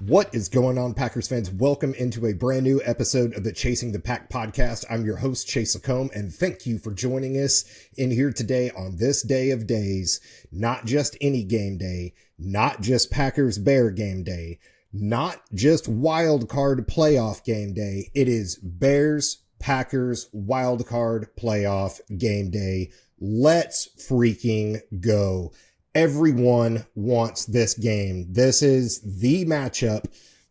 What is going on, Packers fans? Welcome into a brand new episode of the Chasing the Pack podcast. I'm your host, Chase Lacombe, and thank you for joining us in here today on this day of days. Not just any game day, not just Packers-Bear game day, not just Wildcard playoff game day. It is Bears-Packers Wildcard playoff game day. Let's freaking go. Everyone wants this game. This is the matchup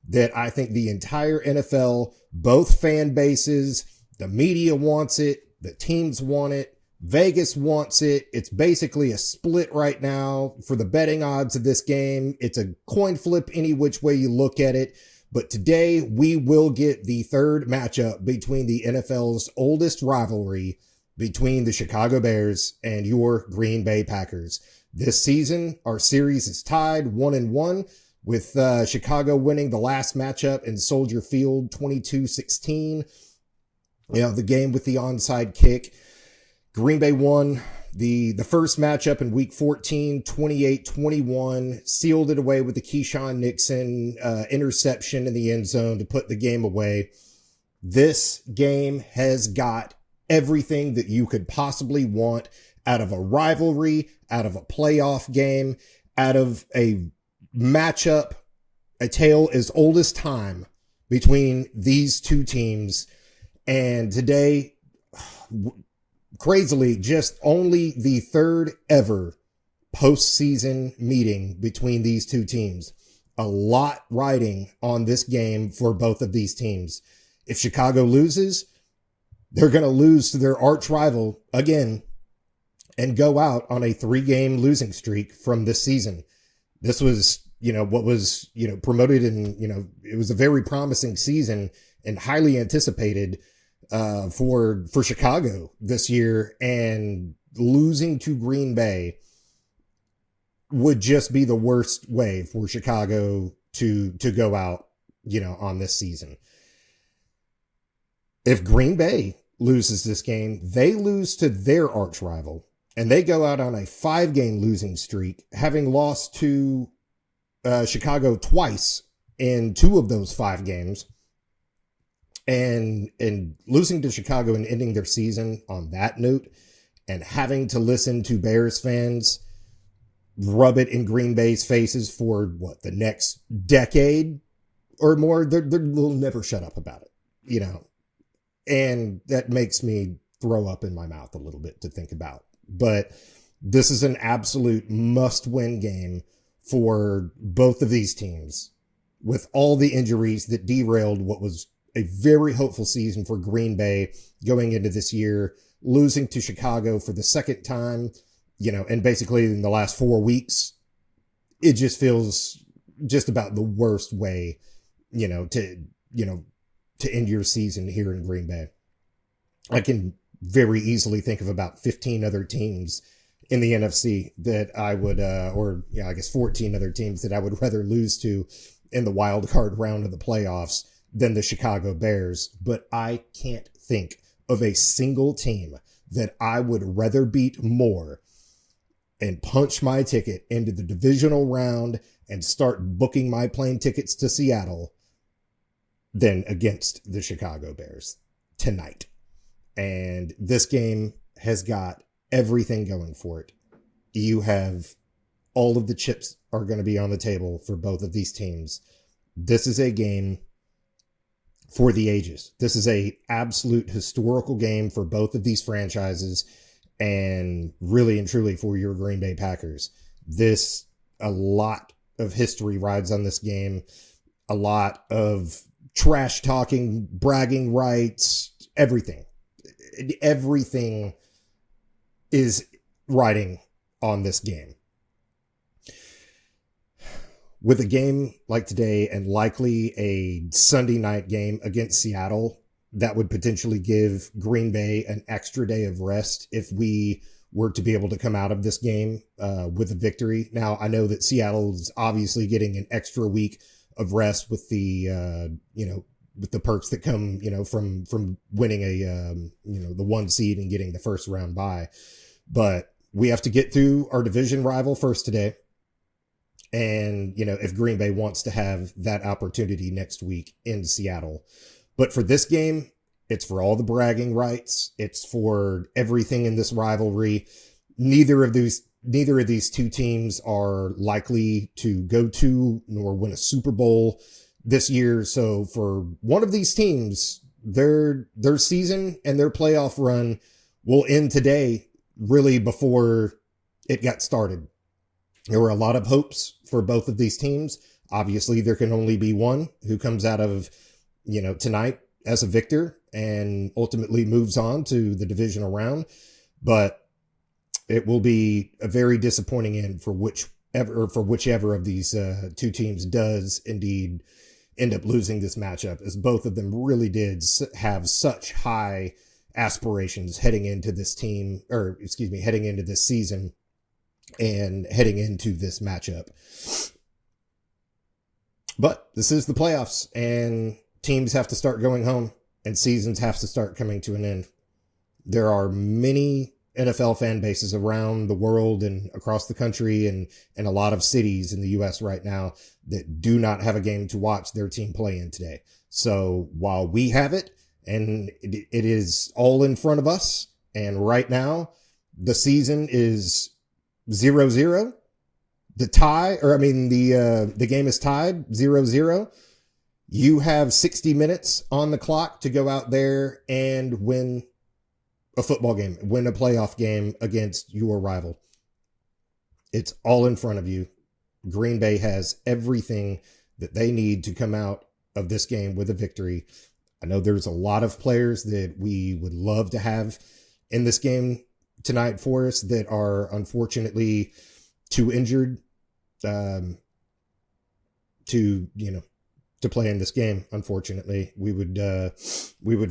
that I think the entire NFL, both fan bases, the media wants it, the teams want it, Vegas wants it. It's basically a split right now for the betting odds of this game. It's a coin flip any which way you look at it. But today we will get the third matchup between the NFL's oldest rivalry between the Chicago Bears and your Green Bay Packers. This season, our series is tied 1-1 with Chicago winning the last matchup in Soldier Field 22-16. The game with the onside kick. Green Bay won the first matchup in week 14, 28-21, sealed it away with the Keyshawn Nixon interception in the end zone to put the game away. This game has got everything that you could possibly want out of a rivalry, out of a playoff game, out of a matchup, a tale as old as time between these two teams. And today, crazily, just only the third ever postseason meeting between these two teams. A lot riding on this game for both of these teams. If Chicago loses, they're going to lose to their arch rival again and go out on a 3-game losing streak from this season. This was, what was, promoted and, it was a very promising season and highly anticipated for Chicago this year, and losing to Green Bay would just be the worst way for Chicago to go out, on this season. If Green Bay loses this game, they lose to their arch rival. And they go out on a 5-game losing streak, having lost to Chicago twice in 2 of those 5 games. And losing to Chicago and ending their season on that note, and having to listen to Bears fans rub it in Green Bay's faces for the next decade or more, they'll never shut up about it, And that makes me throw up in my mouth a little bit to think about. But this is an absolute must-win game for both of these teams, with all the injuries that derailed what was a very hopeful season for Green Bay going into this year, losing to Chicago for the second time, and basically in the last 4 weeks. It just feels just about the worst way, to end your season here in Green Bay. I can very easily think of about 15 other teams in the NFC that I would, 14 other teams that I would rather lose to in the wild card round of the playoffs than the Chicago Bears. But I can't think of a single team that I would rather beat more and punch my ticket into the divisional round and start booking my plane tickets to Seattle than against the Chicago Bears tonight. And this game has got everything going for it. You have all of the chips are going to be on the table for both of these teams. This is a game for the ages. This is a absolute historical game for both of these franchises, and really and truly for your Green Bay Packers. A lot of history rides on this game. A lot of trash talking, bragging rights, everything is riding on this game. With a game like today, and likely a Sunday night game against Seattle, that would potentially give Green Bay an extra day of rest if we were to be able to come out of this game with a victory. Now, I know that Seattle is obviously getting an extra week of rest with the with the perks that come, from winning the 1 seed and getting the first round bye. But we have to get through our division rival first today. And, if Green Bay wants to have that opportunity next week in Seattle. But for this game, it's for all the bragging rights. It's for everything in this rivalry. Neither of these two teams are likely to go to nor win a Super Bowl this year. So for one of these teams, their season and their playoff run will end today, really before it got started. There were a lot of hopes for both of these teams. Obviously, there can only be one who comes out of, tonight as a victor and ultimately moves on to the divisional round. But it will be a very disappointing end for whichever of these two teams does indeed end up losing this matchup, as both of them really did have such high aspirations heading into this season and heading into this matchup. But this is the playoffs, and teams have to start going home and seasons have to start coming to an end. There are many NFL fan bases around the world and across the country and a lot of cities in the US right now that do not have a game to watch their team play in today. So while we have it and it is all in front of us, and right now the season is 0-0, the game is tied 0-0. You have 60 minutes on the clock to go out there and win a football game, win a playoff game against your rival. It's all in front of you. Green Bay has everything that they need to come out of this game with a victory. I know there's a lot of players that we would love to have in this game tonight for us that are unfortunately too injured to play in this game. Unfortunately, we would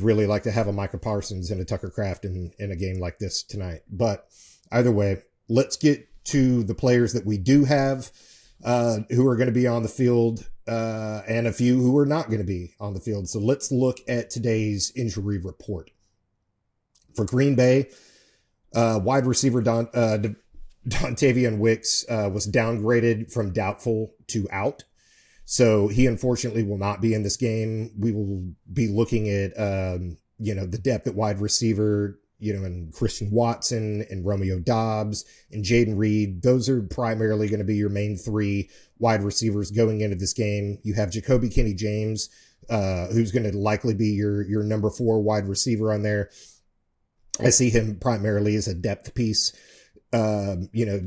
really like to have a Micah Parsons and a Tucker Kraft in a game like this tonight. But either way, let's get to the players that we do have who are going to be on the field and a few who are not going to be on the field. So let's look at today's injury report. For Green Bay, wide receiver Dontavian Wicks was downgraded from doubtful to out. So he unfortunately will not be in this game. We will be looking at, the depth at wide receiver, and Christian Watson and Romeo Doubs and Jaden Reed. Those are primarily going to be your main three wide receivers going into this game. You have Jacoby Kenny James, who's going to likely be your number 4 wide receiver on there. I see him primarily as a depth piece.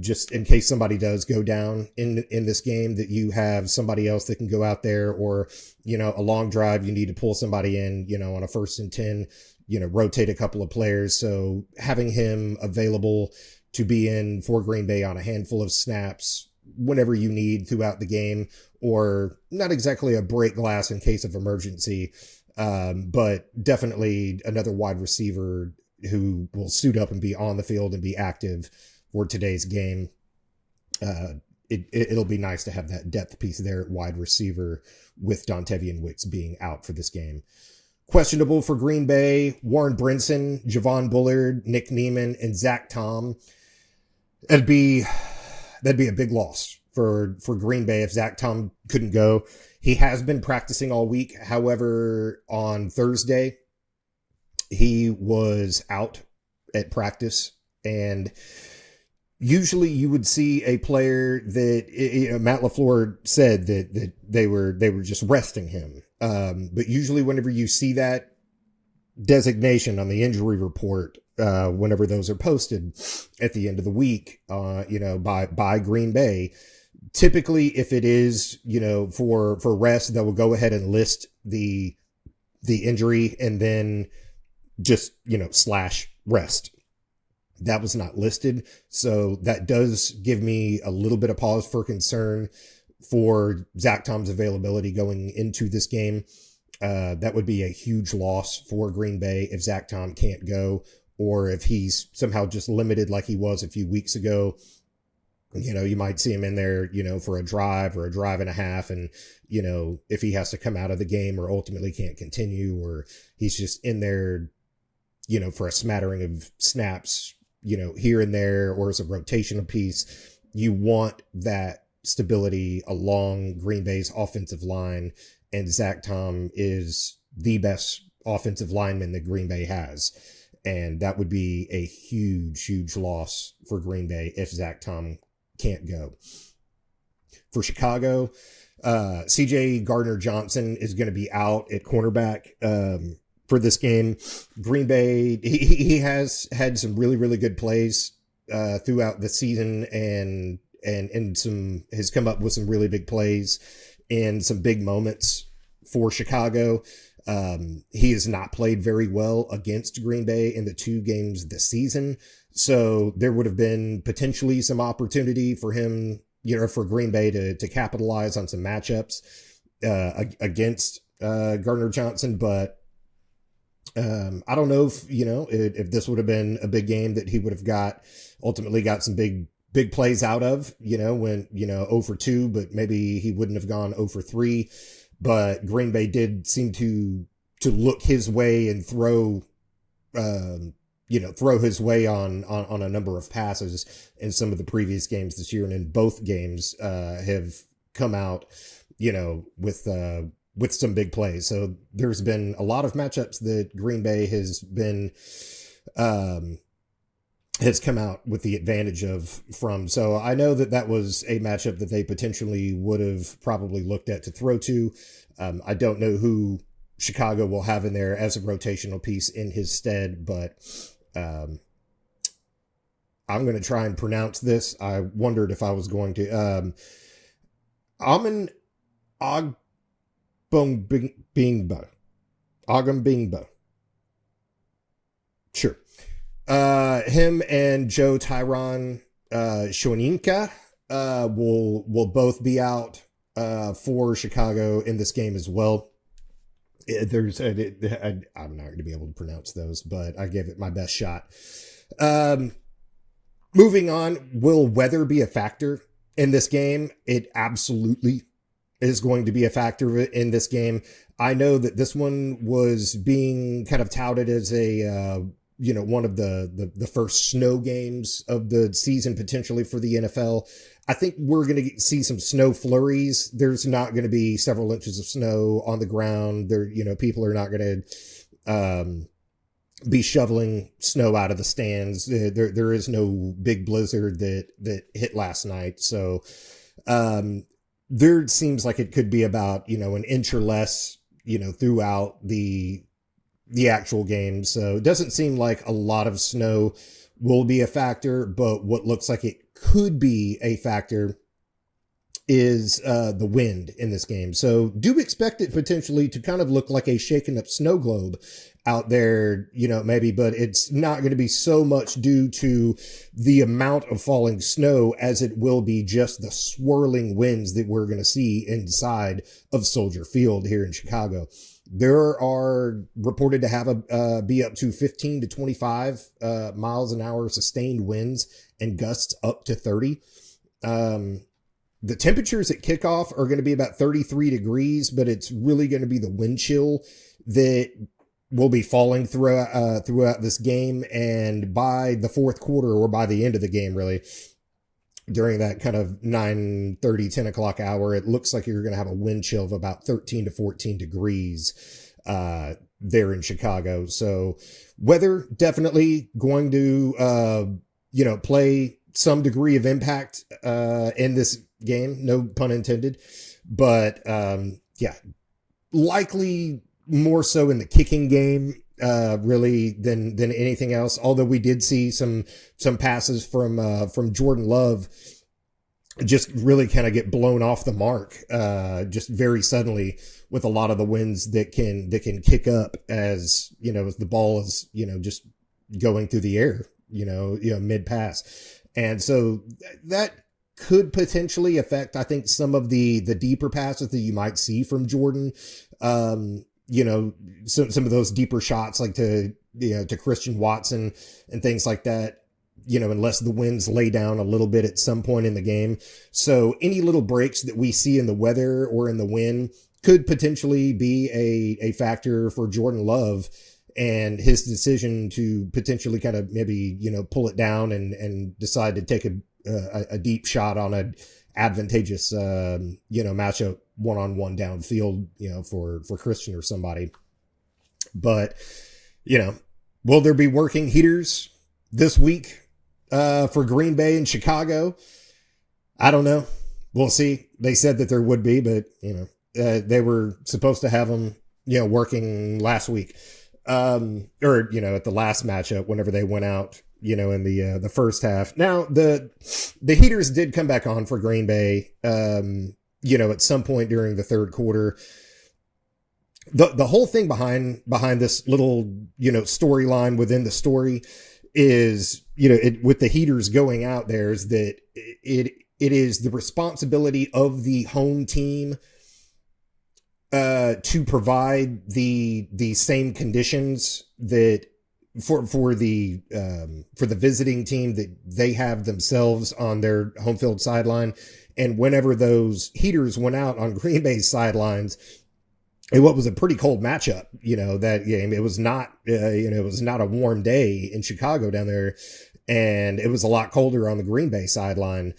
Just in case somebody does go down in this game, that you have somebody else that can go out there, or, a long drive, you need to pull somebody in, on a 1st and 10, rotate a couple of players. So having him available to be in for Green Bay on a handful of snaps whenever you need throughout the game, or not exactly a break glass in case of emergency, but definitely another wide receiver who will suit up and be on the field and be active for today's game. It'll be nice to have that depth piece there at wide receiver with Dontavian Wicks being out for this game. Questionable for Green Bay: Warren Brinson, Javon Bullard, Nick Neiman, and Zach Tom. That'd be a big loss for Green Bay if Zach Tom couldn't go. He has been practicing all week. However, on Thursday, he was out at practice, and usually you would see a player that, Matt LaFleur said that they were just resting him. But usually whenever you see that designation on the injury report, whenever those are posted at the end of the week, by Green Bay, typically if it is, for rest, they will go ahead and list the injury and then just, slash rest. That was not listed. So that does give me a little bit of pause for concern for Zach Tom's availability going into this game. That would be a huge loss for Green Bay if Zach Tom can't go, or if he's somehow just limited like he was a few weeks ago. You might see him in there, for a drive or a drive and a half. And, if he has to come out of the game or ultimately can't continue, or he's just in there, for a smattering of snaps, here and there, or as a rotational piece, you want that stability along Green Bay's offensive line, and Zach Tom is the best offensive lineman that Green Bay has. And that would be a huge, huge loss for Green Bay if Zach Tom can't go. For Chicago, CJ Gardner-Johnson is going to be out at cornerback for this game. Green Bay, he has had some really, really good plays throughout the season, and has come up with some really big plays and some big moments for Chicago. He has not played very well against Green Bay in the 2 games this season. So there would have been potentially some opportunity for him, for Green Bay to capitalize on some matchups, against, Gardner Johnson. But, I don't know if this would have been a big game that he would have ultimately got some big plays out of, when, 0 for 2, but maybe he wouldn't have gone 0 for 3. But Green Bay did seem to look his way and throw his way on a number of passes in some of the previous games this year. And in both games, have come out, with some big plays. So there's been a lot of matchups that Green Bay has come out with the advantage from. So I know that was a matchup that they potentially would have probably looked at to throw to. I don't know who Chicago will have in there as a rotational piece in his stead, but I'm going to try and pronounce this. I wondered if I was going to. Amin Ogbongbingba. Ogbongbingba. Sure. Him and Joe Tyron Shoninka will both be out for Chicago in this game as well. I'm not going to be able to pronounce those, but I gave it my best shot. Moving on, will weather be a factor in this game? It absolutely is going to be a factor in this game. I know that this one was being kind of touted as a one of the first snow games of the season, potentially for the NFL. I think we're going to see some snow flurries. There's not going to be several inches of snow on the ground. People are not going to, be shoveling snow out of the stands. There is no big blizzard that hit last night. So, there seems like it could be about, an inch or less, throughout the actual game. So it doesn't seem like a lot of snow will be a factor, but what looks like it could be a factor is the wind in this game. So do expect it potentially to kind of look like a shaken up snow globe out there, maybe, but it's not going to be so much due to the amount of falling snow as it will be just the swirling winds that we're going to see inside of Soldier Field here in Chicago. There are reported to have be up to 15 to 25 miles an hour sustained winds and gusts up to 30. The temperatures at kickoff are going to be about 33 degrees, but it's really going to be the wind chill that will be falling throughout this game. And by the fourth quarter, or by the end of the game, really, during that kind of 9:30, 10 o'clock hour, it looks like you're going to have a wind chill of about 13 to 14 degrees there in Chicago. So weather definitely going to, play some degree of impact in this game. No pun intended. But likely more so in the kicking game, really than anything else. Although we did see some passes from Jordan Love just really kind of get blown off the mark, just very suddenly, with a lot of the winds that can kick up as the ball is, just going through the air, mid pass. And so that could potentially affect, I think, some of the deeper passes that you might see from Jordan. Some of those deeper shots, like to Christian Watson and things like that, unless the winds lay down a little bit at some point in the game. So any little breaks that we see in the weather or in the wind could potentially be a factor for Jordan Love and his decision to potentially kind of maybe, pull it down and decide to take a deep shot on a advantageous, matchup one-on-one downfield, for Christian or somebody. But, will there be working heaters this week for Green Bay and Chicago? I don't know. We'll see. They said that there would be, but, they were supposed to have them, working last week. At the last matchup, whenever they went out, in the first half. Now, the heaters did come back on for Green Bay, at some point during the third quarter. The whole thing behind this little, storyline within the story is, with the heaters going out there, is that it is the responsibility of the home team to provide the same conditions that for the visiting team that they have themselves on their home field sideline. And whenever those heaters went out on Green Bay's sidelines, what was a pretty cold matchup, that game. It was not, it was not a warm day in Chicago down there, and it was a lot colder on the Green Bay sideline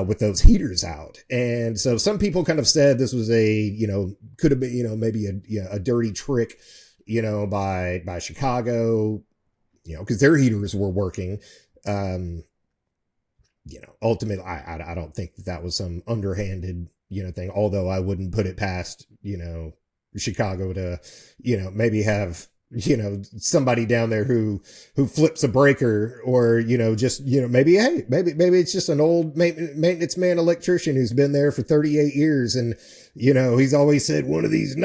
with those heaters out. And so some people kind of said this was could have been, maybe a dirty trick, by Chicago, because their heaters were working. Ultimately, I don't think that was some underhanded, thing, although I wouldn't put it past, Chicago to, maybe have, somebody down there who flips a breaker, or, maybe it's just an old maintenance man electrician who's been there for 38 years. And, he's always said one of these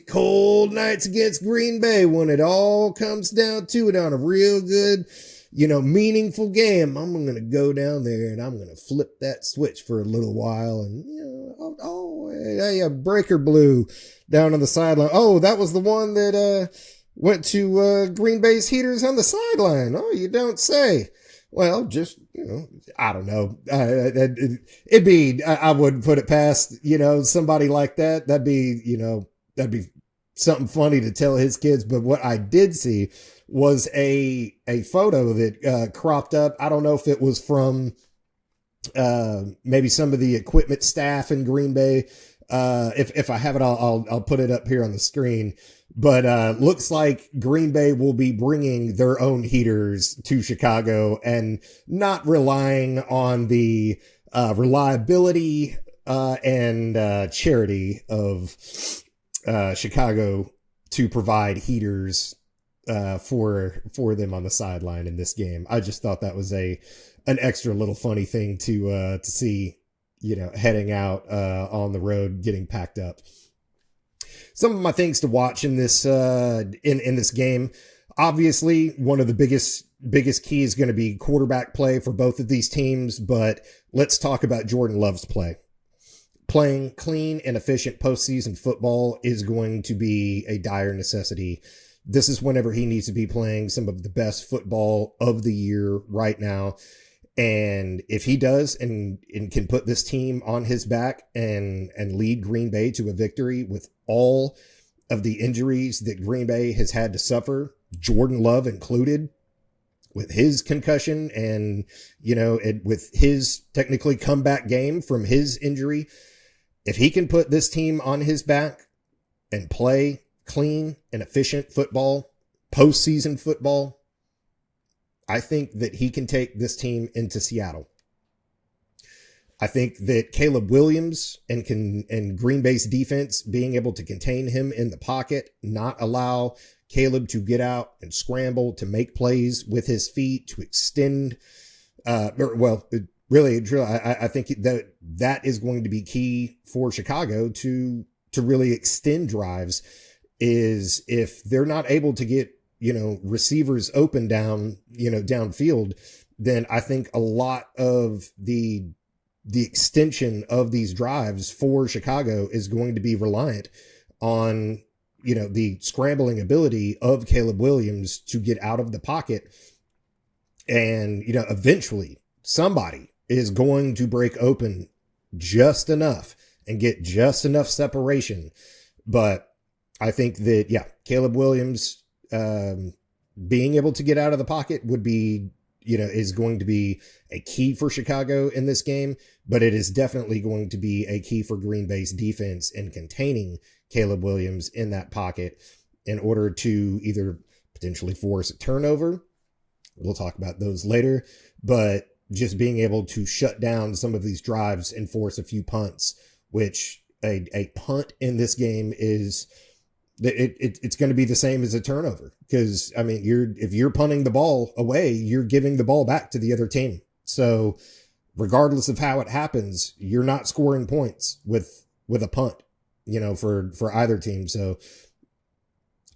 cold nights against Green Bay, when it all comes down to it on a real good, meaningful game, I'm going to go down there and I'm going to flip that switch for a little while. And, a breaker blew down on the sideline. Oh, that was the one that went to Green Bay's heaters on the sideline. Oh, you don't say. Well, just, I don't know. It'd be, I wouldn't put it past, somebody like that. That'd be something funny to tell his kids. But what I did see was a photo that cropped up. I don't know if it was from maybe some of the equipment staff in Green Bay. If I have it, I'll put it up here on the screen. But looks like Green Bay will be bringing their own heaters to Chicago and not relying on the reliability and charity of Chicago to provide heaters for them on the sideline in this game. I just thought that was an extra little funny thing to see, heading out on the road, getting packed up. Some of my things to watch in this in this game. Obviously, one of the biggest key is going to be quarterback play for both of these teams, but let's talk about Jordan Love's play. Playing clean and efficient postseason football is going to be a dire necessity. This is whenever he needs to be playing some of the best football of the year right now. And if he does and can put this team on his back and lead Green Bay to a victory with all of the injuries that Green Bay has had to suffer, Jordan Love included, with his concussion and, with his technically comeback game from his injury, if he can put this team on his back and play clean and efficient football, postseason football, I think that he can take this team into Seattle. I think that Caleb Williams and Green Bay's defense being able to contain him in the pocket, not allow Caleb to get out and scramble to make plays with his feet, to extend, I think that is going to be key for Chicago to really extend drives, is if they're not able to get, receivers open downfield, then I think a lot of the extension of these drives for Chicago is going to be reliant on, the scrambling ability of Caleb Williams to get out of the pocket. And, eventually somebody is going to break open just enough and get just enough separation. But I think that, Caleb Williams, being able to get out of the pocket would be is going to be a key for Chicago in this game, but it is definitely going to be a key for Green Bay's defense in containing Caleb Williams in that pocket in order to either potentially force a turnover. We'll talk about those later, but just being able to shut down some of these drives and force a few punts, which a punt in this game is, it's going to be the same as a turnover. Because, I mean, if you're punting the ball away, you're giving the ball back to the other team. So regardless of how it happens, you're not scoring points with a punt, for either team. So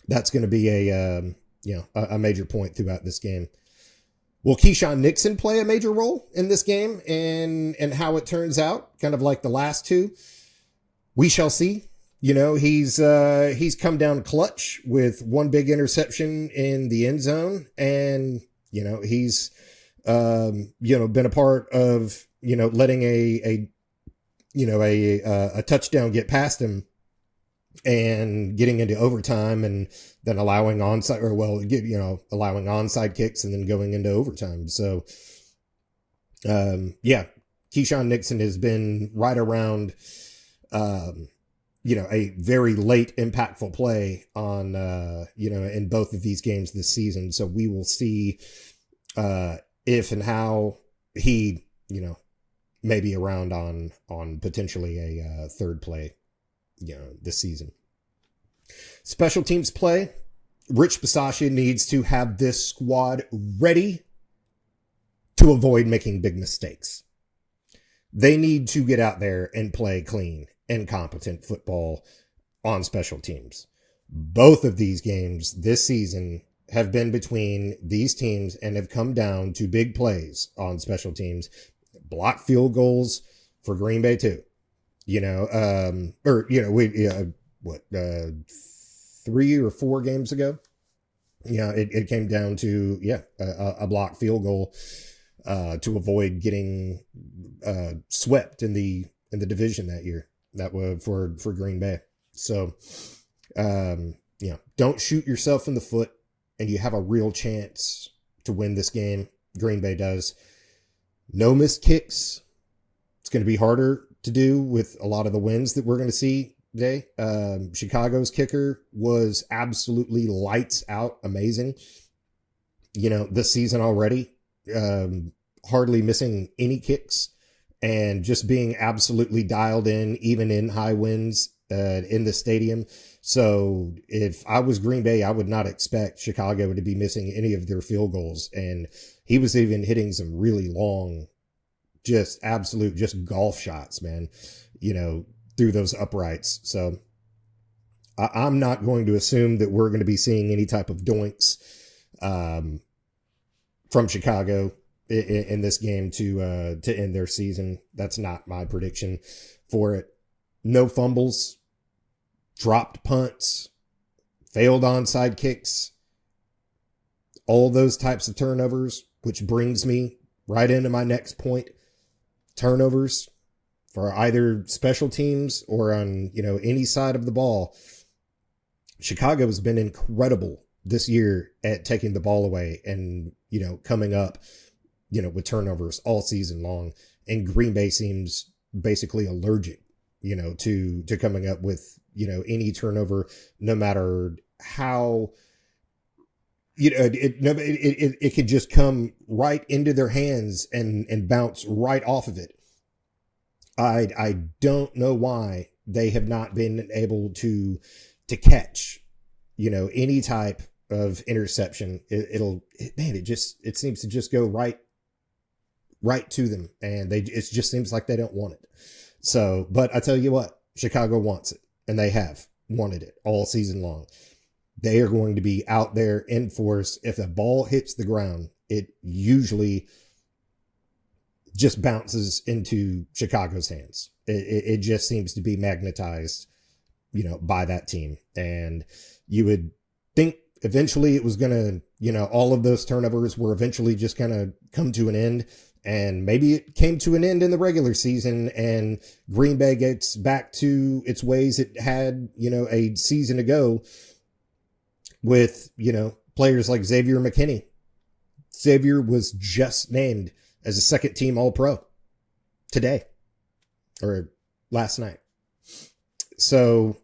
that's going to be a major point throughout this game. Will Keyshawn Nixon play a major role in this game and how it turns out, kind of like the last two? We shall see. He's come down clutch with one big interception in the end zone, and he's been a part of letting a touchdown get past him and getting into overtime, and then allowing onside kicks and then going into overtime. So Keyshawn Nixon has been right around a very late impactful play on, in both of these games this season. So we will see, if and how he, may be around on potentially a third play, this season. Special teams play. Rich Bisaccia needs to have this squad ready to avoid making big mistakes. They need to get out there and play clean and competent football on special teams. Both of these games this season have been between these teams and have come down to big plays on special teams. Block field goals for Green Bay too. 3 or 4 games ago, it came down to a block field goal to avoid getting swept in the division that year. That was for Green Bay. So, don't shoot yourself in the foot, and you have a real chance to win this game. Green Bay does. No missed kicks. It's going to be harder to do with a lot of the wins that we're going to see today. Chicago's kicker was absolutely lights out amazing. This season already, hardly missing any kicks. And just being absolutely dialed in, even in high winds in the stadium. So if I was Green Bay, I would not expect Chicago to be missing any of their field goals. And he was even hitting some really long, just golf shots, man, through those uprights. So I'm not going to assume that we're going to be seeing any type of doinks from Chicago in this game to end their season. That's not my prediction for it. No fumbles, dropped punts, failed onside kicks, all those types of turnovers, which brings me right into my next point. Turnovers for either special teams or on, any side of the ball. Chicago has been incredible this year at taking the ball away and, coming up with turnovers all season long. And Green Bay seems basically allergic, to coming up with, any turnover, no matter how, it could just come right into their hands and bounce right off of it. I don't know why they have not been able to catch, any type of interception. It seems to just go right to them, and it just seems like they don't want it. So, but I tell you what, Chicago wants it, and they have wanted it all season long. They are going to be out there in force. If the ball hits the ground, it usually just bounces into Chicago's hands. It just seems to be magnetized, by that team. And you would think eventually it was going to, all of those turnovers were eventually just going to come to an end. And maybe it came to an end in the regular season and Green Bay gets back to its ways it had, a season ago with, players like Xavier McKinney Xavier was just named as a second team All-Pro today or last night. So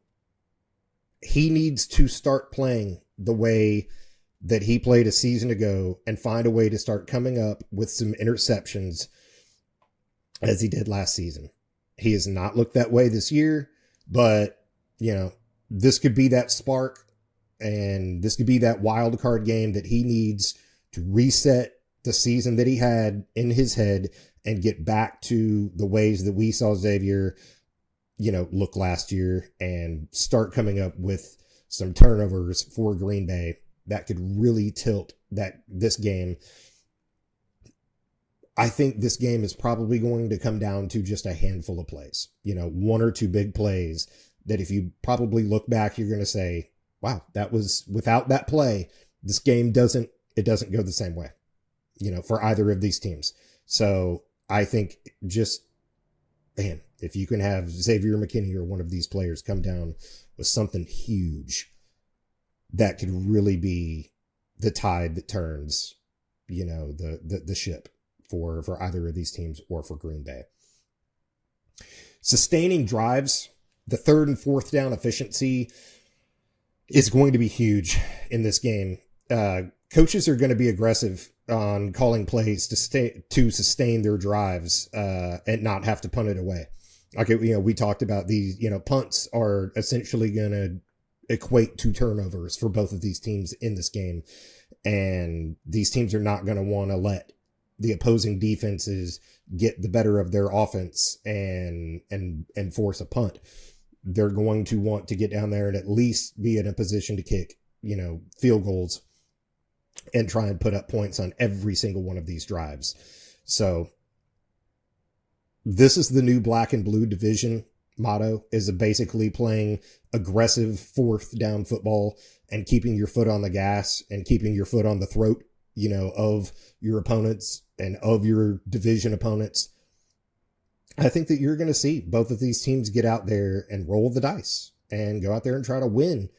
he needs to start playing the way that he played a season ago and find a way to start coming up with some interceptions as he did last season. He has not looked that way this year, but, you know, this could be that spark, and this could be that wild card game that he needs to reset the season that he had in his head and get back to the ways that we saw Xavier, you know, look last year, and start coming up with some turnovers for Green Bay that could really tilt this game. I think this game is probably going to come down to just a handful of plays, you know, one or two big plays that if you probably look back, you're going to say, wow, that was without that play, this game doesn't go the same way, you know, for either of these teams. So I think just, man, if you can have Xavier McKinney or one of these players come down with something huge, that could really be the tide that turns, you know, the ship for either of these teams or for Green Bay. Sustaining drives, the third and fourth down efficiency is going to be huge in this game. Coaches are going to be aggressive on calling plays to sustain their drives and not have to punt it away. Okay, you know, we talked about these, you know, punts are essentially going to equate to turnovers for both of these teams in this game. And these teams are not going to want to let the opposing defenses get the better of their offense and force a punt. They're going to want to get down there and at least be in a position to kick, you know, field goals and try and put up points on every single one of these drives. So this is the new black and blue division motto, is basically playing aggressive fourth down football and keeping your foot on the gas and keeping your foot on the throat, you know, of your opponents and of your division opponents. I think that you're going to see both of these teams get out there and roll the dice and go out there and try to win,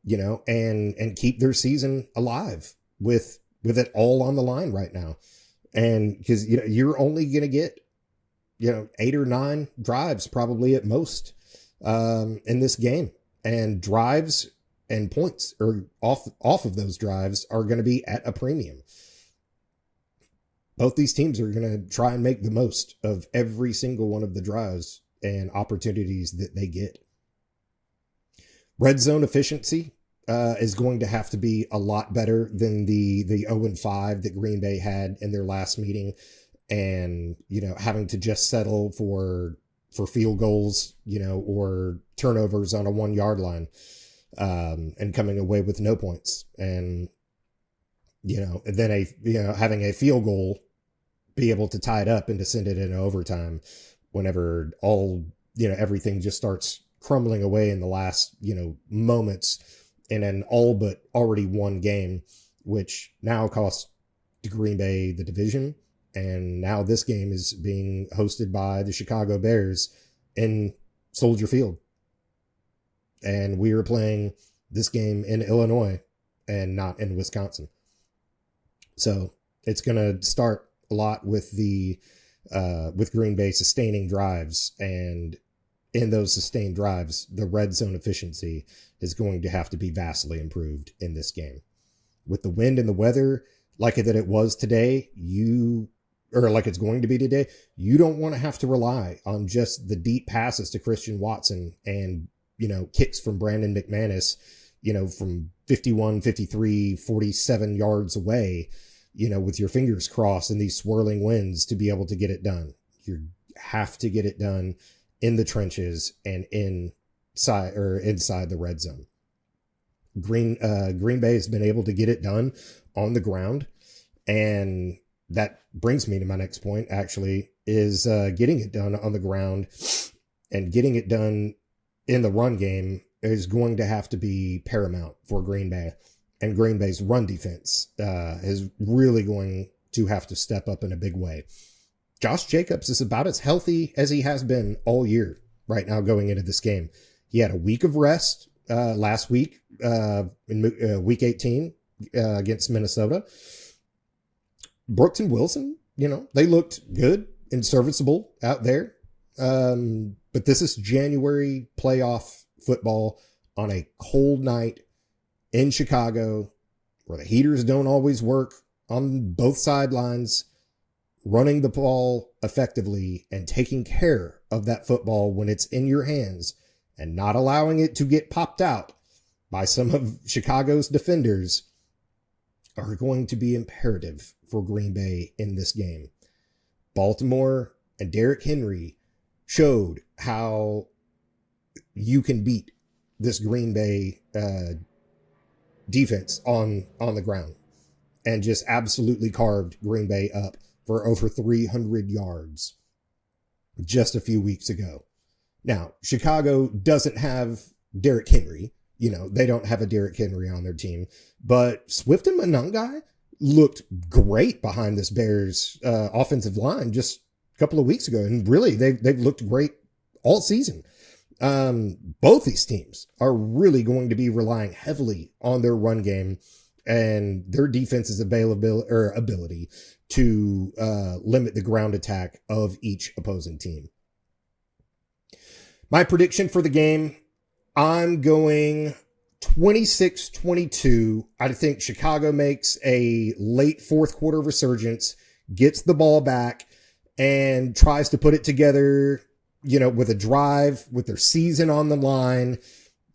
you know, and keep their season alive with it all on the line right now. And because, you know, you're only going to get, you know, 8 or 9 drives probably at most in this game, and drives and points or off of those drives are going to be at a premium. Both these teams are going to try and make the most of every single one of the drives and opportunities that they get. Red zone efficiency is going to have to be a lot better than the 0-5 that Green Bay had in their last meeting, and, you know, having to just settle for field goals, you know, or turnovers on a 1 yard line, and coming away with no points. And, you know, and then having a field goal be able to tie it up and to send it in overtime whenever everything just starts crumbling away in the last, you know, moments in an all but already won game, which now costs Green Bay the division. And now this game is being hosted by the Chicago Bears in Soldier Field. And we are playing this game in Illinois and not in Wisconsin. So it's going to start a lot with with Green Bay sustaining drives. And in those sustained drives, the red zone efficiency is going to have to be vastly improved in this game. With the wind and the weather like that it was today, like it's going to be today, you don't want to have to rely on just the deep passes to Christian Watson and, you know, kicks from Brandon McManus, you know, from 51, 53, 47 yards away, you know, with your fingers crossed in these swirling winds to be able to get it done. You have to get it done in the trenches and inside the red zone. Green Bay has been able to get it done on the ground, and that brings me to my next point, actually, is getting it done on the ground and getting it done in the run game is going to have to be paramount for Green Bay. And Green Bay's run defense is really going to have to step up in a big way. Josh Jacobs is about as healthy as he has been all year right now going into this game. He had a week of rest last week in week 18 against Minnesota. Brooks and Wilson, they looked good and serviceable out there. But this is January playoff football on a cold night in Chicago where the heaters don't always work on both sidelines. Running the ball effectively and taking care of that football when it's in your hands and not allowing it to get popped out by some of Chicago's defenders are going to be imperative for Green Bay in this game. Baltimore and Derrick Henry showed how you can beat this Green Bay defense on the ground and just absolutely carved Green Bay up for over 300 yards just a few weeks ago. Now, Chicago doesn't have Derrick Henry. They don't have a Derrick Henry on their team. But Swift and Monangai looked great behind this Bears offensive line just a couple of weeks ago. And really, they've looked great all season. Both these teams are really going to be relying heavily on their run game and their defense's ability to limit the ground attack of each opposing team. My prediction for the game, I'm going 26-22. I think Chicago makes a late fourth quarter resurgence, gets the ball back, and tries to put it together, with a drive, with their season on the line,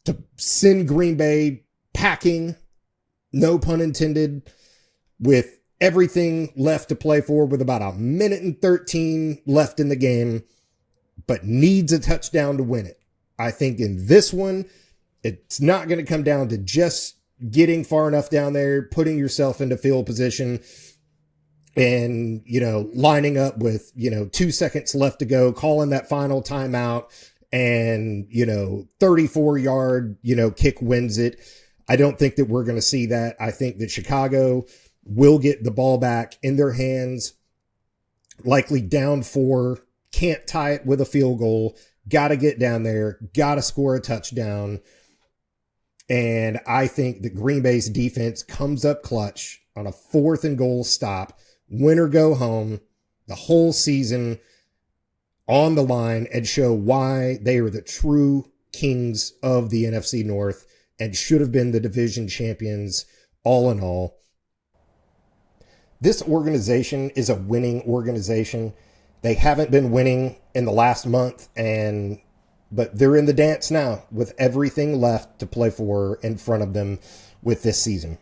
to send Green Bay packing, no pun intended, with everything left to play for, with about 1:13 left in the game, but needs a touchdown to win it. I think in this one, it's not going to come down to just getting far enough down there, putting yourself into field position and, lining up with, 2 seconds left to go, calling that final timeout and, 34-yard, kick wins it. I don't think that we're going to see that. I think that Chicago will get the ball back in their hands, likely down 4, can't tie it with a field goal, got to get down there, got to score a touchdown. And I think that Green Bay's defense comes up clutch on a 4th and goal stop, win or go home, the whole season on the line, and show why they are the true kings of the NFC North and should have been the division champions all in all. This organization is a winning organization. They haven't been winning in the last month, but they're in the dance now with everything left to play for in front of them with this season.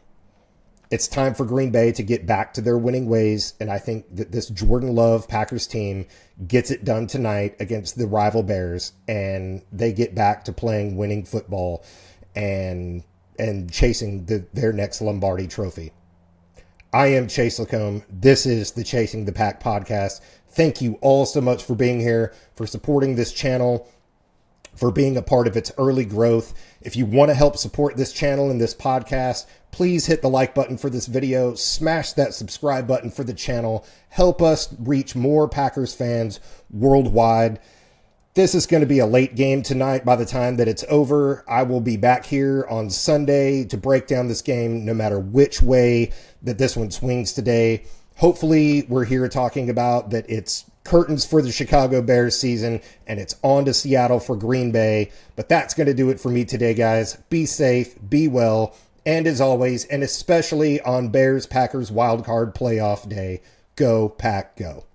It's time for Green Bay to get back to their winning ways, and I think that this Jordan Love Packers team gets it done tonight against the rival Bears, and they get back to playing winning football and chasing their next Lombardi trophy. I am Chase Lacombe. This is the Chasing the Pack podcast. Thank you all so much for being here, for supporting this channel, for being a part of its early growth. If you want to help support this channel and this podcast, please hit the like button for this video, smash that subscribe button for the channel, help us reach more Packers fans worldwide. This is going to be a late game tonight. By the time that it's over, I will be back here on Sunday to break down this game no matter which way that this one swings today. Hopefully, we're here talking about that it's curtains for the Chicago Bears season and it's on to Seattle for Green Bay. But that's going to do it for me today, guys. Be safe, be well, and as always, and especially on Bears-Packers Wildcard Playoff Day, go Pack, go.